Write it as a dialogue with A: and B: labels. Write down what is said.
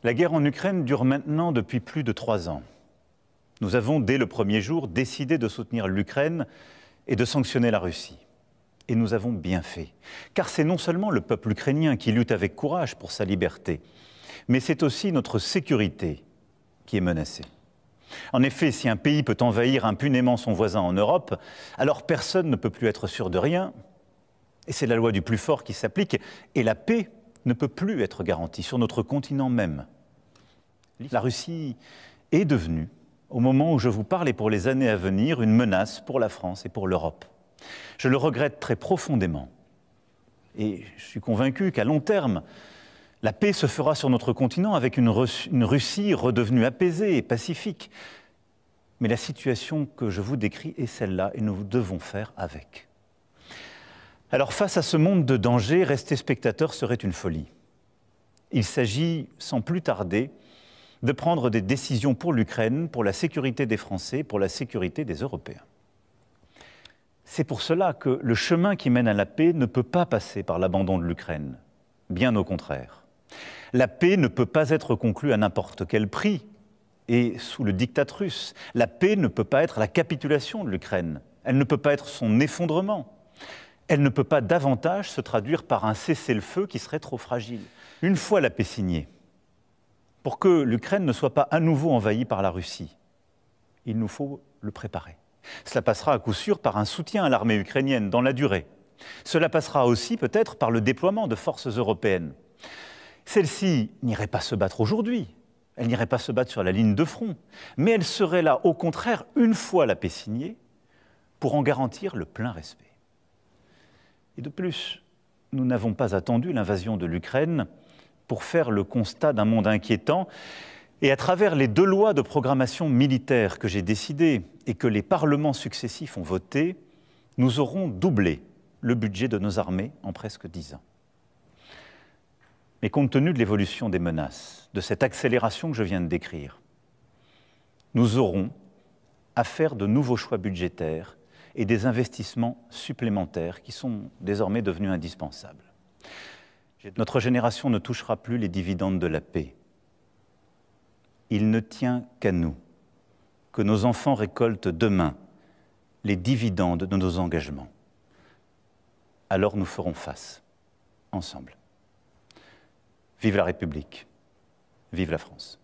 A: La guerre en Ukraine dure maintenant depuis plus de 3 ans. Nous avons, dès le premier jour, décidé de soutenir l'Ukraine et de sanctionner la Russie. Et nous avons bien fait. Car c'est non seulement le peuple ukrainien qui lutte avec courage pour sa liberté, mais c'est aussi notre sécurité qui est menacée. En effet, si un pays peut envahir impunément son voisin en Europe, alors personne ne peut plus être sûr de rien. Et c'est la loi du plus fort qui s'applique. Et la paix ne peut plus être garantie sur notre continent même. La Russie est devenue, au moment où je vous parle et pour les années à venir, une menace pour la France et pour l'Europe. Je le regrette très profondément. Et je suis convaincu qu'à long terme, la paix se fera sur notre continent avec une Russie redevenue apaisée et pacifique. Mais la situation que je vous décris est celle-là et nous devons faire avec. Alors face à ce monde de danger, rester spectateur serait une folie. Il s'agit, sans plus tarder, de prendre des décisions pour l'Ukraine, pour la sécurité des Français, pour la sécurité des Européens. C'est pour cela que le chemin qui mène à la paix ne peut pas passer par l'abandon de l'Ukraine. Bien au contraire. La paix ne peut pas être conclue à n'importe quel prix et sous le diktat russe. La paix ne peut pas être la capitulation de l'Ukraine. Elle ne peut pas être son effondrement. Elle ne peut pas davantage se traduire par un cessez-le-feu qui serait trop fragile. Une fois la paix signée, pour que l'Ukraine ne soit pas à nouveau envahie par la Russie, il nous faut le préparer. Cela passera à coup sûr par un soutien à l'armée ukrainienne dans la durée. Cela passera aussi peut-être par le déploiement de forces européennes. Celles-ci n'iraient pas se battre aujourd'hui, elles n'iraient pas se battre sur la ligne de front, mais elles seraient là, au contraire, une fois la paix signée, pour en garantir le plein respect. Et de plus, nous n'avons pas attendu l'invasion de l'Ukraine pour faire le constat d'un monde inquiétant. Et à travers les 2 lois de programmation militaire que j'ai décidées et que les parlements successifs ont votées, nous aurons doublé le budget de nos armées en presque 10 ans. Mais compte tenu de l'évolution des menaces, de cette accélération que je viens de décrire, nous aurons à faire de nouveaux choix budgétaires et des investissements supplémentaires qui sont désormais devenus indispensables. Notre génération ne touchera plus les dividendes de la paix. Il ne tient qu'à nous que nos enfants récoltent demain les dividendes de nos engagements. Alors nous ferons face, ensemble. Vive la République, vive la France.